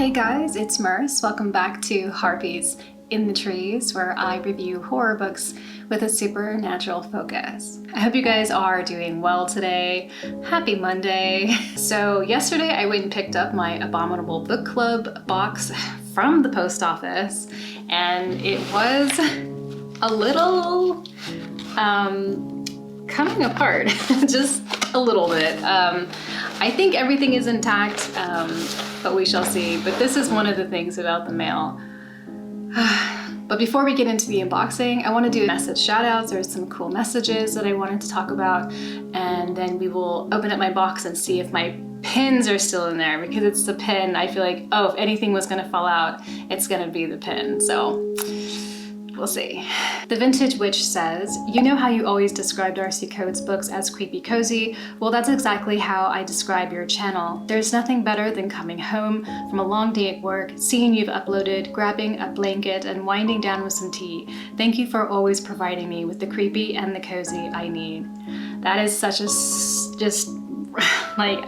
Hey guys, it's Merce. Welcome back to Harpies in the Trees, where I review horror books with a supernatural focus. I hope you guys are doing well today. Happy Monday. So yesterday I went and picked up my Abominable book club box from the post office, and it was a little coming apart, just a little bit. I think everything is intact, but we shall see. But this is one of the things about the mail. But before we get into the unboxing, I want to do message shoutouts. There's some cool messages that I wanted to talk about, and then we will open up my box and see if my pins are still in there, because it's the pin. I feel like, oh, if anything was gonna fall out, it's gonna be the pin. So we'll see. The Vintage Witch says, you know how you always describe Darcy Coates' books as creepy cozy? Well, that's exactly how I describe your channel. There's nothing better than coming home from a long day at work, seeing you've uploaded, grabbing a blanket, and winding down with some tea. Thank you for always providing me with the creepy and the cozy I need. That is such a, just like,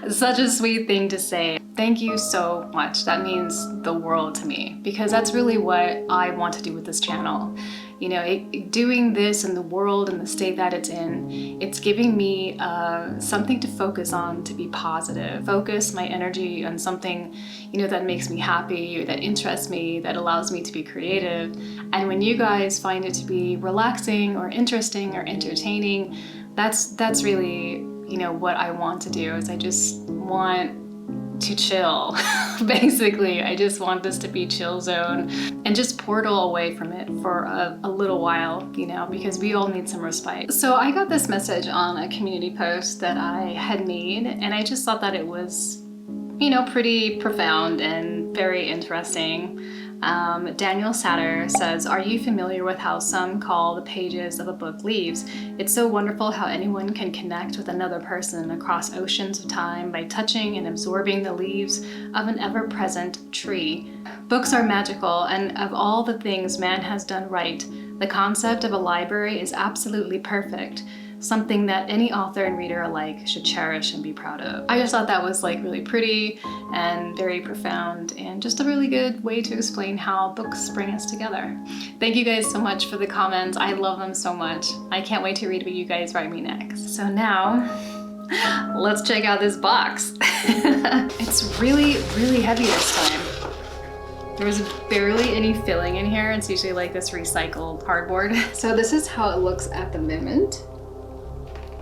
such a sweet thing to say. Thank you so much. That means the world to me, because that's really what I want to do with this channel. You know, doing this in the world and the state that it's in, it's giving me something to focus on, to be positive. Focus my energy on something, you know, that makes me happy, or that interests me, that allows me to be creative. And when you guys find it to be relaxing or interesting or entertaining, that's really, you know, what I want to do. Is I just want to chill. Basically, I just want this to be chill zone and just portal away from it for a little while, you know, because we all need some respite. So I got this message on a community post that I had made, and I just thought that it was, you know, pretty profound and very interesting. Daniel Satter says, are you familiar with how some call the pages of a book leaves? It's so wonderful how anyone can connect with another person across oceans of time by touching and absorbing the leaves of an ever-present tree. Books are magical, and of all the things man has done right, the concept of a library is absolutely perfect. Something that any author and reader alike should cherish and be proud of. I just thought that was like really pretty and very profound, and just a really good way to explain how books bring us together. Thank you guys so much for the comments. I love them so much. I can't wait to read what you guys write me next. So now, let's check out this box. It's really, really heavy this time. There's barely any filling in here. It's usually like this recycled cardboard. So this is how it looks at the moment.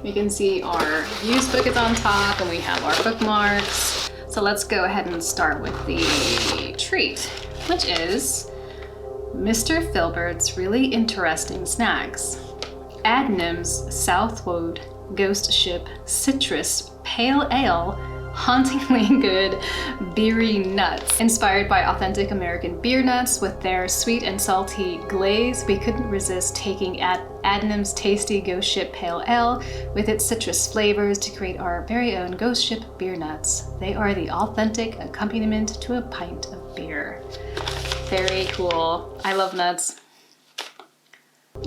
You can see our used book is on top, and we have our bookmarks. So let's go ahead and start with the treat, which is Mr. Filbert's Really Interesting Snacks. Adnam's Southwold Ghost Ship Citrus Pale Ale, hauntingly good beery nuts. Inspired by authentic American beer nuts with their sweet and salty glaze, we couldn't resist taking Adnam's tasty Ghost Ship Pale Ale with its citrus flavors to create our very own Ghost Ship beer nuts. They are the authentic accompaniment to a pint of beer. Very cool. I love nuts.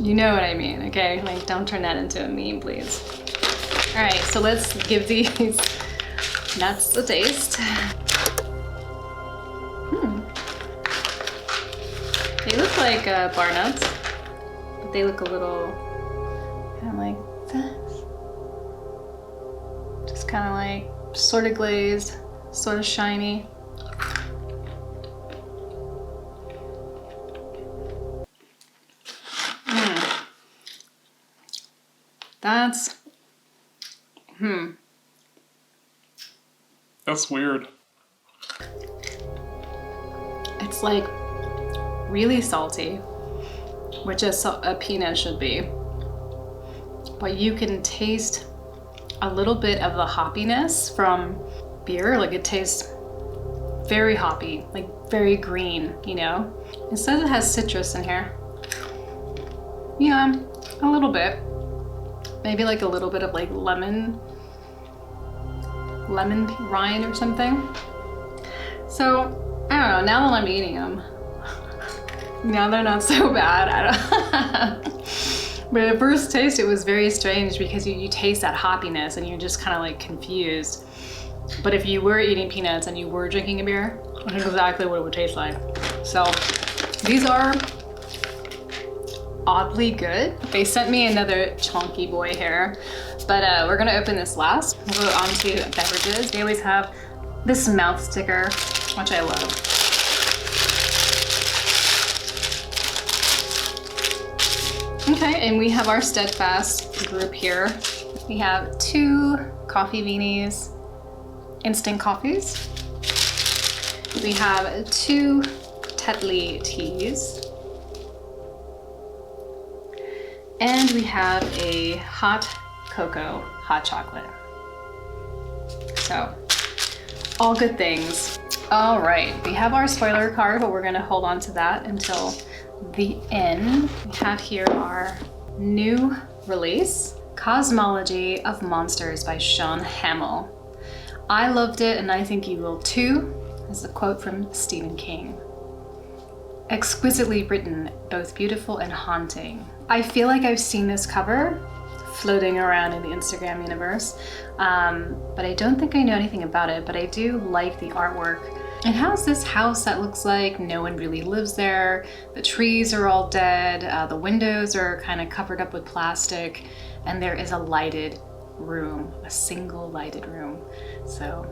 You know what I mean, okay? Like, don't turn that into a meme, please. All right, so let's give these nuts a taste. They look like bar nuts, but they look a little kind of like this. Just kind of like sort of glazed, sort of shiny. That's, That's weird. It's like really salty, which a peanut should be. But you can taste a little bit of the hoppiness from beer. Like, it tastes very hoppy, like very green, you know? It says it has citrus in here. Yeah, a little bit. Maybe like a little bit of like lemon rind or something. So, I don't know, now that I'm eating them, now they're not so bad. I don't But at first taste, it was very strange because you taste that hoppiness and you're just kind of like confused. But if you were eating peanuts and you were drinking a beer, that's exactly what it would taste like. So these are oddly good. They sent me another chunky boy here, but we're gonna open this last. We'll go on to beverages. They always have this mouth sticker, which I love. Okay, and we have our Steadfast group here. We have 2 coffee beanies, instant coffees. We have 2 Tetley teas. And we have a hot cocoa, hot chocolate. So, all good things. All right, we have our spoiler card, but we're gonna hold on to that until the end. We have here our new release, Cosmology of Monsters by Sean Hamill. I loved it and I think you will too. This is a quote from Stephen King. Exquisitely written, both beautiful and haunting. I feel like I've seen this cover floating around in the Instagram universe, but I don't think I know anything about it, but I do like the artwork. It has this house that looks like no one really lives there. The trees are all dead. The windows are kind of covered up with plastic, and there is a lighted room, a single lighted room. So,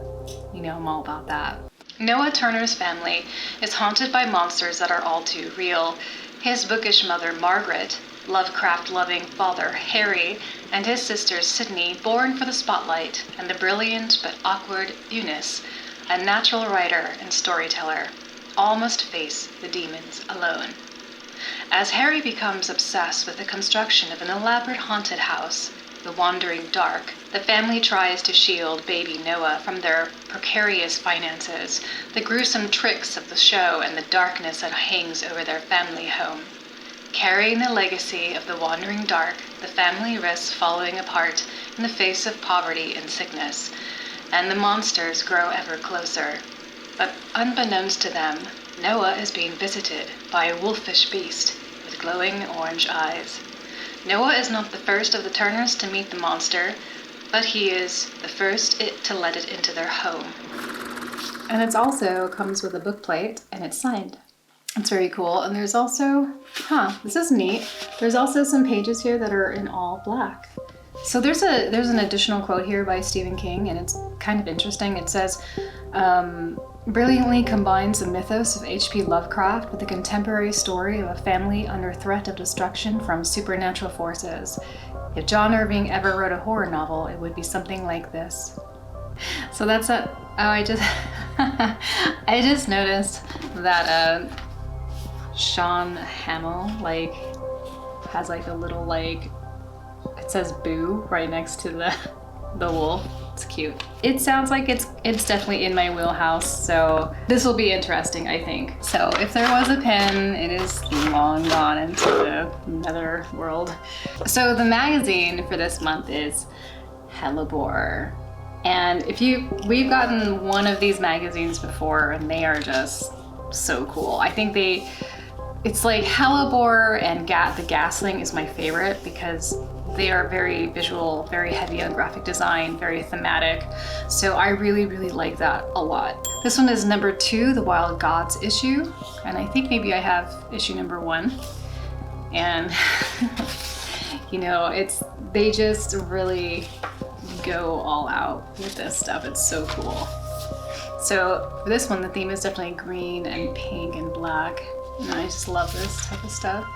you know, I'm all about that. Noah Turner's family is haunted by monsters that are all too real. His bookish mother, Margaret, Lovecraft-loving father, Harry, and his sister, Sydney, born for the spotlight, and the brilliant but awkward Eunice, a natural writer and storyteller, all must face the demons alone. As Harry becomes obsessed with the construction of an elaborate haunted house, the Wandering Dark, the family tries to shield baby Noah from their precarious finances, the gruesome tricks of the show, and the darkness that hangs over their family home. Carrying the legacy of the Wandering Dark, the family risks falling apart in the face of poverty and sickness, and the monsters grow ever closer. But unbeknownst to them, Noah is being visited by a wolfish beast with glowing orange eyes. Noah is not the first of the Turners to meet the monster, but he is the first to let it into their home. And it also comes with a book plate, and it's signed. It's very cool. And there's also, this is neat. There's also some pages here that are in all black. So there's an additional quote here by Stephen King, and it's kind of interesting. It says, brilliantly combines the mythos of H.P. Lovecraft with the contemporary story of a family under threat of destruction from supernatural forces. If John Irving ever wrote a horror novel, it would be something like this. So that's I just noticed that Sean Hamill has a little it says boo right next to the wolf. It's cute. It sounds like it's definitely in my wheelhouse, so this will be interesting, I think. So if there was a pen, it is long gone into the nether world. So the magazine for this month is Hellebore. And we've gotten one of these magazines before, and they are just so cool. I think it's like Hellebore and the Gasling is my favorite because they are very visual, very heavy on graphic design, very thematic. So I really, really like that a lot. This one is number 2, the Wild Gods issue. And I think maybe I have issue number 1. And you know, they just really go all out with this stuff. It's so cool. So for this one, the theme is definitely green and pink and black. And I just love this type of stuff.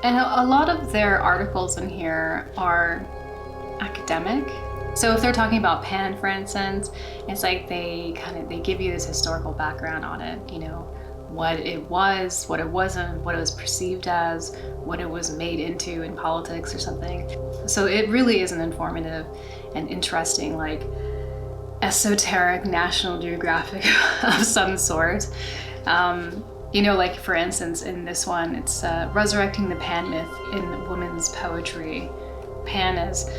And a lot of their articles in here are academic. So if they're talking about Pan, for instance, it's like they give you this historical background on it, you know, what it was, what it wasn't, what it was perceived as, what it was made into in politics or something. So it really is an informative and interesting, esoteric National Geographic of some sort. You know, for instance, in this one, it's resurrecting the Pan myth in women's poetry. Pan is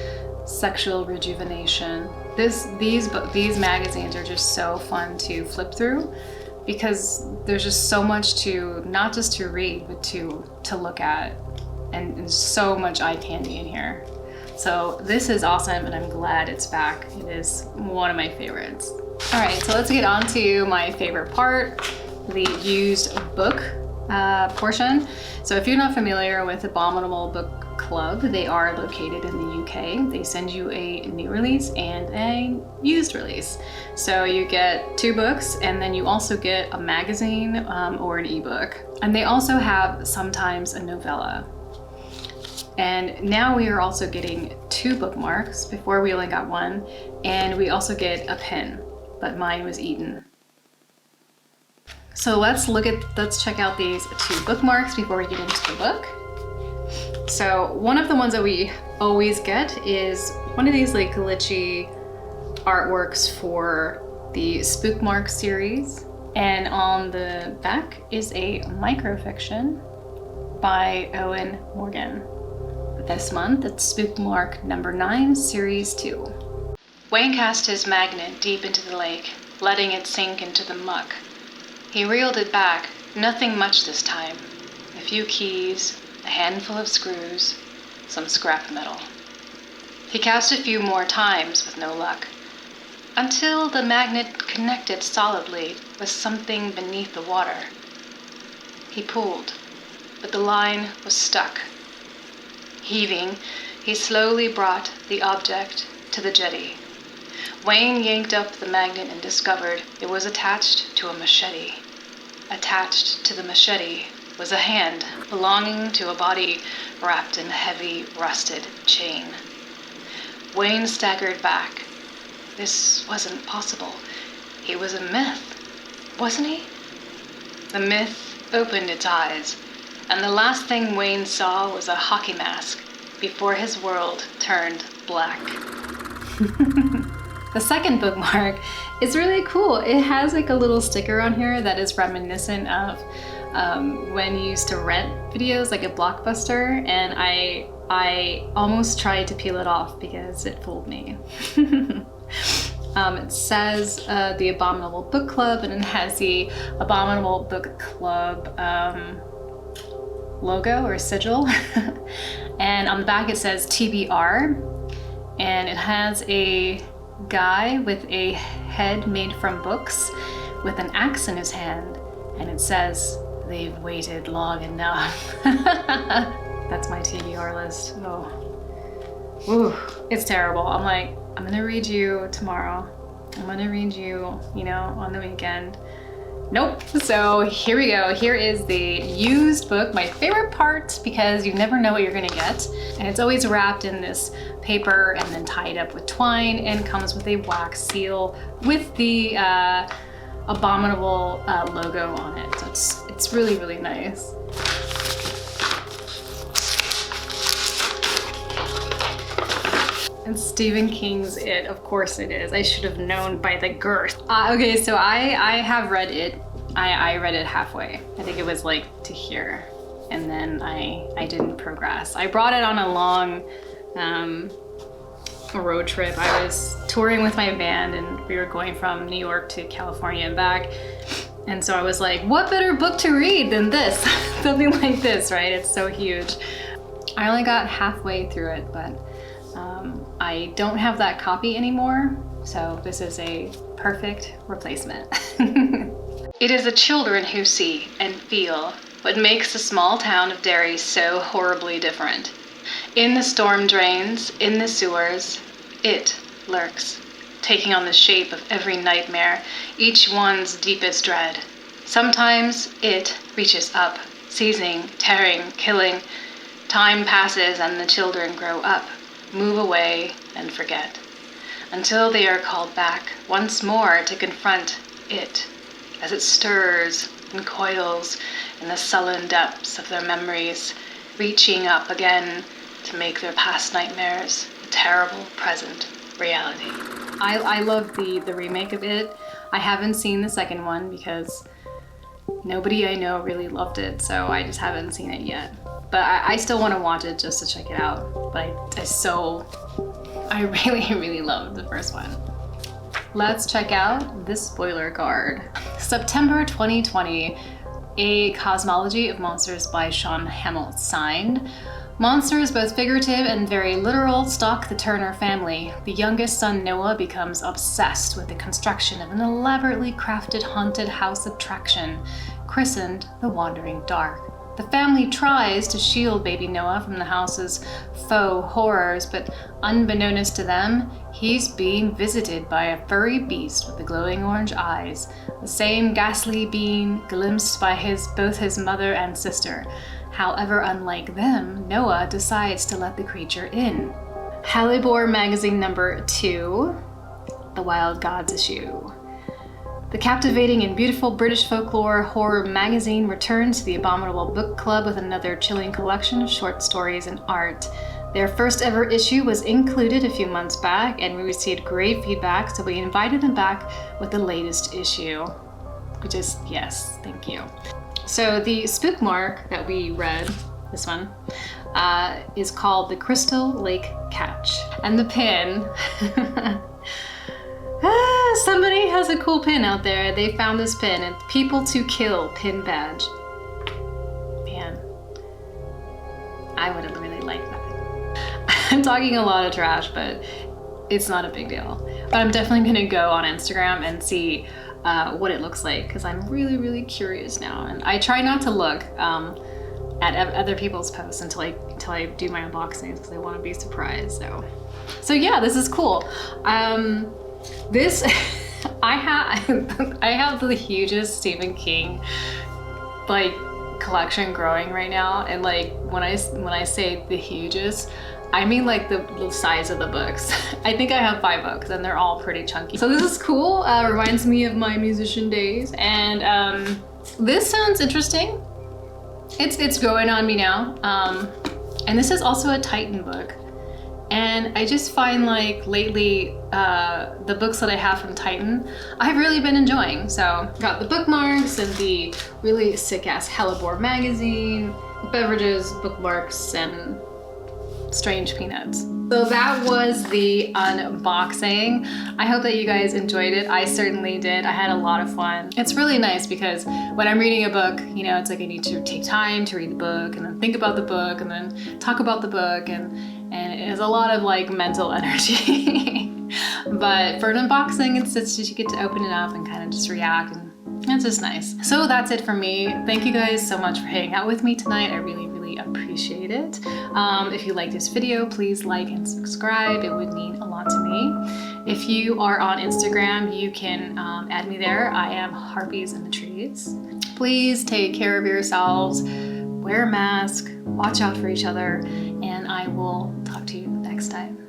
sexual rejuvenation. These magazines are just so fun to flip through because there's just so much not just to read, but to look at, and so much eye candy in here. So this is awesome and I'm glad it's back. It is one of my favorites. All right, so let's get on to my favorite part, the used book portion. So if you're not familiar with Abominable Book Club, they are located in the UK. They send you a new release and a used release. So you get 2 books and then you also get a magazine or an ebook. And they also have sometimes a novella. And now we are also getting 2 bookmarks. Before we only got 1. And we also get a pen, but mine was eaten. So let's check out these 2 bookmarks before we get into the book. So one of the ones that we always get is one of these like glitchy artworks for the Bookmarks series. And on the back is a microfiction by Owen Morgan. This month it's Bookmark number 9, series 2. Wayne cast his magnet deep into the lake, letting it sink into the muck. He reeled it back, nothing much this time. A few keys, a handful of screws, some scrap metal. He cast a few more times with no luck, until the magnet connected solidly with something beneath the water. He pulled, but the line was stuck. Heaving, he slowly brought the object to the jetty. Wayne yanked up the magnet and discovered it was attached to a machete. Attached to the machete was a hand belonging to a body wrapped in a heavy, rusted chain. Wayne staggered back. This wasn't possible. He was a myth, wasn't he? The myth opened its eyes, and the last thing Wayne saw was a hockey mask before his world turned black. The second bookmark is really cool. It has like a little sticker on here that is reminiscent of when you used to rent videos like a Blockbuster, and I almost tried to peel it off because it fooled me. It says the Abominable Book Club, and it has the Abominable Book Club logo or sigil. And on the back it says TBR, and it has a guy with a head made from books with an axe in his hand, and it says, "They've waited long enough." That's my TBR list. Oh, ooh, it's terrible. I'm like, I'm gonna read you tomorrow. I'm gonna read you, on the weekend. Nope. So here we go. Here is the used book, my favorite part, because you never know what you're gonna get. And it's always wrapped in this paper and then tied up with twine, and comes with a wax seal with the Abominable logo on it. So it's really, really nice. And Stephen King's It, of course it is. I should have known by the girth. Okay, so I have read it. I read it halfway. I think it was like to here, and then I didn't progress. I brought it on a long road trip. I was touring with my band, and we were going from New York to California and back. And so I was like, what better book to read than this? Something like this, right? It's so huge. I only got halfway through it, but I don't have that copy anymore, so this is a perfect replacement. It is the children who see and feel what makes the small town of Derry so horribly different. In the storm drains, in the sewers, it lurks, taking on the shape of every nightmare, each one's deepest dread. Sometimes it reaches up, seizing, tearing, killing. Time passes and the children grow up, move away and forget, until they are called back once more to confront it as it stirs and coils in the sullen depths of their memories, reaching up again to make their past nightmares a terrible present reality. I love the remake of it. I haven't seen the second one because nobody I know really loved it, so I just haven't seen it yet. But I still want to watch it just to check it out. But I really, really loved the first one. Let's check out this spoiler card. September 2020, a Cosmology of Monsters by Sean Hamill signed. Monsters, both figurative and very literal, stalk the Turner family. The youngest son, Noah, becomes obsessed with the construction of an elaborately crafted haunted house attraction, christened the Wandering Dark. The family tries to shield baby Noah from the house's faux horrors, but unbeknownst to them, he's being visited by a furry beast with the glowing orange eyes, the same ghastly being glimpsed by both his mother and sister. However, unlike them, Noah decides to let the creature in. Hellebore magazine number 2, The Wild Gods issue. The captivating and beautiful British folklore horror magazine returns to the Abominable Book Club with another chilling collection of short stories and art. Their first ever issue was included a few months back, and we received great feedback, so we invited them back with the latest issue. Which is, yes, thank you. So the spookmark that we read, this one, is called the Crystal Lake Catch. And the pin, somebody has a cool pin out there. They found this pin, and People to Kill pin badge. Man, I would have really liked that. I'm talking a lot of trash, but it's not a big deal. But I'm definitely gonna go on Instagram and see what it looks like, because I'm really curious now, and I try not to look at other people's posts until I do my unboxings, because I want to be surprised. So yeah, this is cool. This I have the hugest Stephen King like collection growing right now, and like when I say the hugest, I mean like the size of the books. I think I have 5 books and they're all pretty chunky. So this is cool, reminds me of my musician days, and this sounds interesting. It's growing on me now. And this is also a Titan book. And I just find like lately, the books that I have from Titan, I've really been enjoying. So got the Bookmarks and the really sick ass Hellebore magazine, beverages, bookmarks, and strange peanuts. So that was the unboxing. I hope that you guys enjoyed it. I certainly did. I had a lot of fun. It's really nice because when I'm reading a book, you know, it's like I need to take time to read the book and then think about the book and then talk about the book, and it has a lot of like mental energy. But for an unboxing, it's just you get to open it up and kind of just react, and it's just nice. So that's it for me. Thank you guys so much for hanging out with me tonight. I really appreciate it. If you like this video, please like and subscribe. It would mean a lot to me. If you are on Instagram, you can add me there. I am Harpies in the Trees. Please take care of yourselves, wear a mask, watch out for each other, and I will talk to you next time.